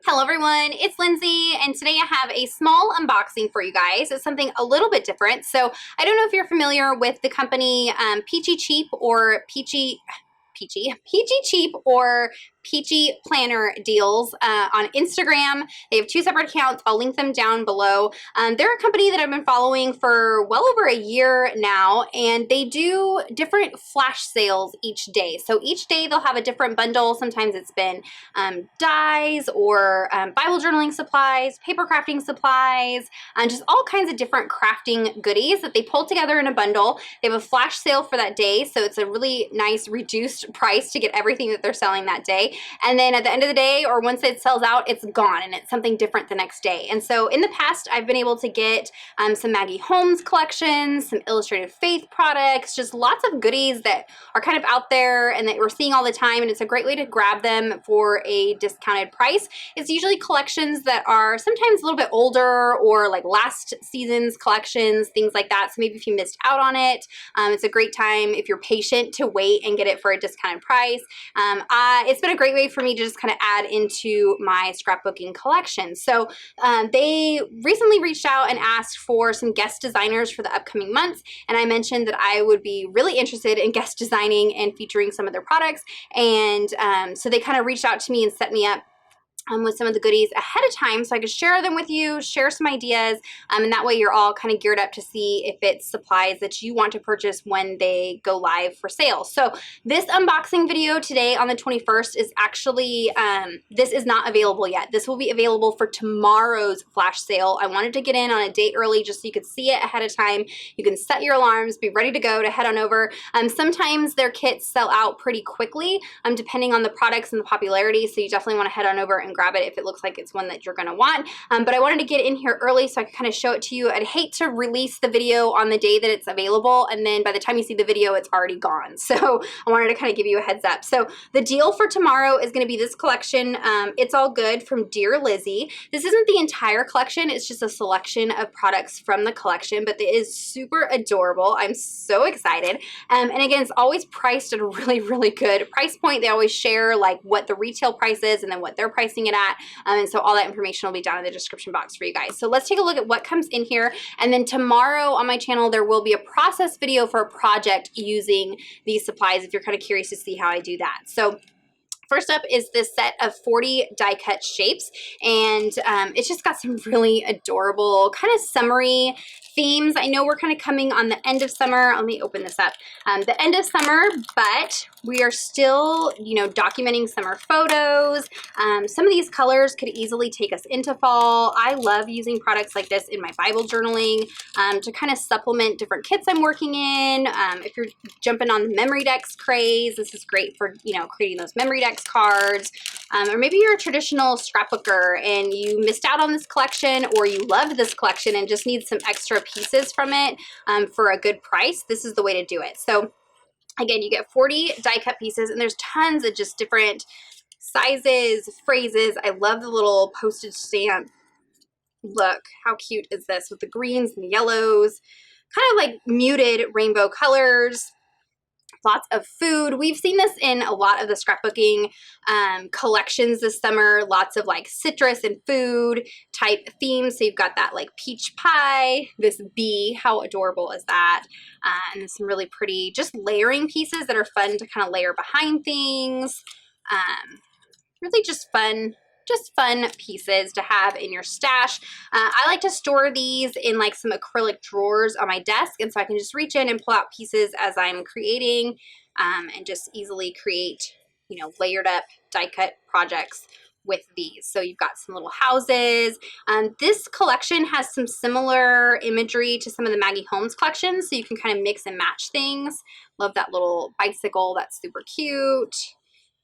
Hello everyone, it's Lindsay, and today I have a small unboxing for you guys. It's something a little bit different. So I don't know if you're familiar with the company Peachy Cheap or Peachy Cheap or Peachy Planner Deals on Instagram. They have two separate accounts. I'll link them down below. They're a company that I've been following for well over a year now, and they do different flash sales each day. So each day they'll have a different bundle. Sometimes it's been dyes or Bible journaling supplies, paper crafting supplies, just all kinds of different crafting goodies that they pull together in a bundle. They have a flash sale for that day, so it's a really nice reduced price to get everything that they're selling that day. And then at the end of the day, or once it sells out, it's gone and it's something different the next day. And so in the past, I've been able to get some Maggie Holmes collections, some Illustrated Faith products, just lots of goodies that are kind of out there and that we're seeing all the time. And it's a great way to grab them for a discounted price. It's usually collections that are sometimes a little bit older or like last season's collections, things like that. So maybe if you missed out on it, it's a great time if you're patient to wait and get it for a discounted price. It's been a great way for me to just kind of add into my scrapbooking collection. So they recently reached out and asked for some guest designers for the upcoming months, and I mentioned that I would be really interested in guest designing and featuring some of their products, and so they kind of reached out to me and set me up with some of the goodies ahead of time so I could share them with you, share some ideas, and that way you're all kind of geared up to see if it's supplies that you want to purchase when they go live for sale. So this unboxing video today on the 21st is actually, this is not available yet. This will be available for tomorrow's flash sale. I wanted to get in on a day early just so you could see it ahead of time. You can set your alarms, be ready to go to head on over. Sometimes their kits sell out pretty quickly, depending on the products and the popularity, so you definitely want to head on over and grab it if it looks like it's one that you're going to want. But I wanted to get in here early so I could kind of show it to you. I'd hate to release the video on the day that it's available, and then by the time you see the video, it's already gone. So I wanted to kind of give you a heads up. So the deal for tomorrow is going to be this collection, It's All Good from Dear Lizzy. This isn't the entire collection. It's just a selection of products from the collection, but it is super adorable. I'm so excited. And again, it's always priced at a really, really good price point. They always share like what the retail price is and then what they're pricing it at. And so all that information will be down in the description box for you guys. So let's take a look at what comes in here. And then tomorrow on my channel, there will be a process video for a project using these supplies if you're kind of curious to see how I do that. So first up is this set of 40 die cut shapes, and it's just got some really adorable kind of summery themes. I know we're kind of coming on the end of summer. Let me open this up. The end of summer, but we are still, you know, documenting summer photos. Some of these colors could easily take us into fall. I love using products like this in my Bible journaling to kind of supplement different kits I'm working in. If you're jumping on the memory decks craze, this is great for, you know, creating those memory decks cards. Or maybe you're a traditional scrapbooker and you missed out on this collection, or you loved this collection and just need some extra pieces from it for a good price. This is the way to do it. So again, you get 40 die cut pieces, and there's tons of just different sizes, phrases. I love the little postage stamp. Look, how cute is this with the greens and the yellows, kind of like muted rainbow colors. Lots of food. We've seen this in a lot of the scrapbooking collections this summer. Lots of like citrus and food type themes. So you've got that like peach pie, this bee, how adorable is that? And some really pretty just layering pieces that are fun to kind of layer behind things. Really just fun pieces to have in your stash. I like to store these in like some acrylic drawers on my desk, and so I can just reach in and pull out pieces as I'm creating and just easily create, you know, layered up die cut projects with these. So you've got some little houses. This collection has some similar imagery to some of the Maggie Holmes collections, so you can kind of mix and match things. Love that little bicycle. That's super cute.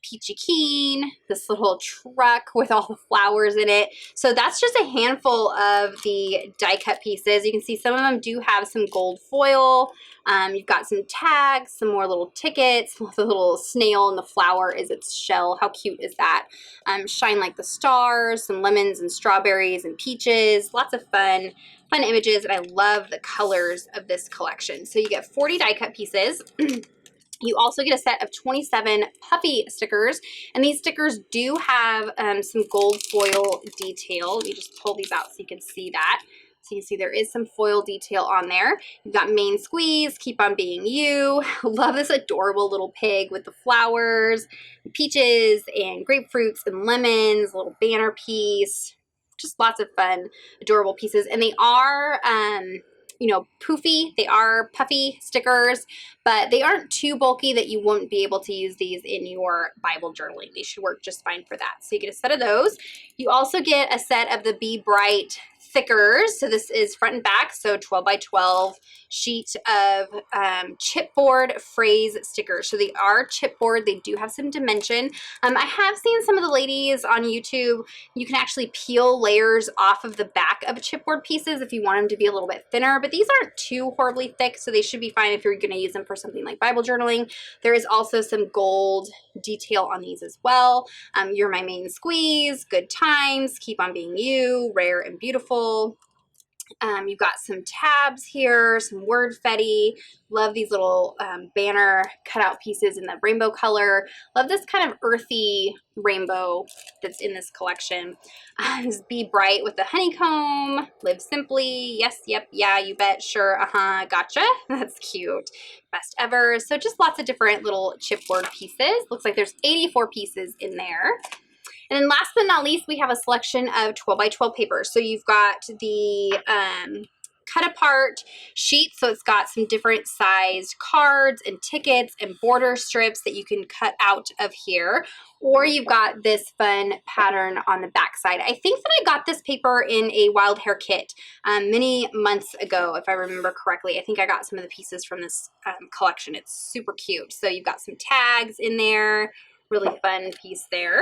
Peachy Keen, this little truck with all the flowers in it. So that's just a handful of the die cut pieces. You can see some of them do have some gold foil. You've got some tags, some more little tickets, the little snail and the flower is its shell. How cute is that? Shine like the stars, some lemons and strawberries and peaches. Lots of fun images, and I love the colors of this collection. So you get 40 die cut pieces. You also get a set of 27 puffy stickers, and these stickers do have some gold foil detail. Let me just pull these out so you can see that. So you can see there is some foil detail on there. You've got Main Squeeze, Keep on Being You. Love this adorable little pig with the flowers, peaches and grapefruits and lemons, a little banner piece. Just lots of fun, adorable pieces. And they are, you know, poofy. They are puffy stickers, but they aren't too bulky that you won't be able to use these in your Bible journaling. They should work just fine for that. So you get a set of those. You also get a set of the Be Bright thickers. So this is front and back, so 12 by 12 sheet of chipboard phrase stickers. So they are chipboard. They do have some dimension. I have seen some of the ladies on YouTube, you can actually peel layers off of the back of chipboard pieces if you want them to be a little bit thinner, but these aren't too horribly thick, so they should be fine if you're going to use them for something like Bible journaling. There is also some gold detail on these as well. You're My Main Squeeze, Good Times, Keep on Being You, Rare and Beautiful. You've got some tabs here, some word fetty. Love these little banner cutout pieces in the rainbow color. Love this kind of earthy rainbow that's in this collection. This Be Bright with the honeycomb. Live Simply. Yes, yep, yeah, you bet, sure, gotcha. That's cute. Best ever. So just lots of different little chipboard pieces. Looks like there's 84 pieces in there. And then last but not least, we have a selection of 12 by 12 papers. So you've got the cut apart sheet. So it's got some different sized cards and tickets and border strips that you can cut out of here. Or you've got this fun pattern on the back side. I think that I got this paper in a wild hair kit many months ago, if I remember correctly. I think I got some of the pieces from this collection. It's super cute. So you've got some tags in there. Really fun piece there.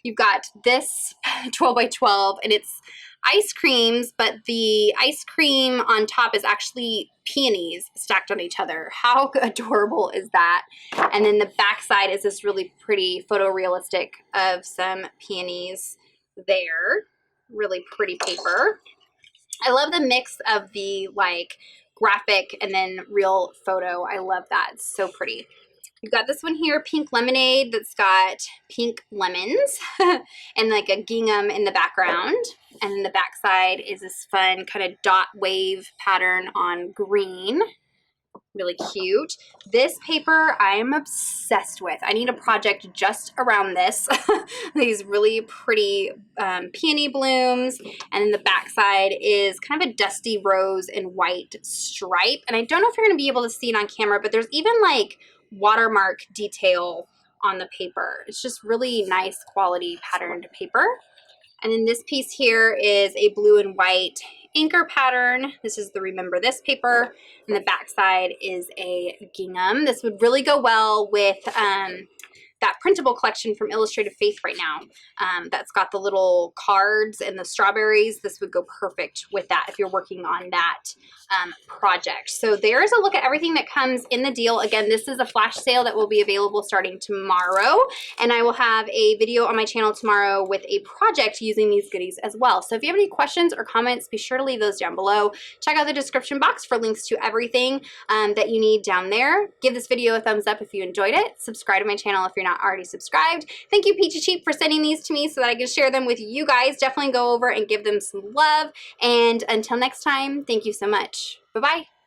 You've got this 12 by 12 and it's ice creams, but the ice cream on top is actually peonies stacked on each other. How adorable is that? And then the back side is this really pretty photorealistic of some peonies there. Really pretty paper. I love the mix of the like graphic and then real photo. I love that. It's so pretty. You've got this one here, Pink Lemonade, that's got pink lemons and like a gingham in the background. And then the back side is this fun kind of dot wave pattern on green. Really cute. This paper I'm obsessed with. I need a project just around this. These really pretty peony blooms. And then the back side is kind of a dusty rose and white stripe. And I don't know if you're going to be able to see it on camera, but there's even like watermark detail on the paper. It's just really nice quality patterned paper. And then this piece here is a blue and white anchor pattern. This is the Remember This paper. And the back side is a gingham. This would really go well with that printable collection from Illustrated Faith right now. That's got the little cards and the strawberries. This would go perfect with that if you're working on that project. So there's a look at everything that comes in the deal. Again, this is a flash sale that will be available starting tomorrow. And I will have a video on my channel tomorrow with a project using these goodies as well. So if you have any questions or comments, be sure to leave those down below. Check out the description box for links to everything that you need down there. Give this video a thumbs up if you enjoyed it. Subscribe to my channel if you're not already subscribed. Thank you, Peachy Cheap, for sending these to me so that I can share them with you guys. Definitely go over and give them some love. And until next time, thank you so much. Bye-bye.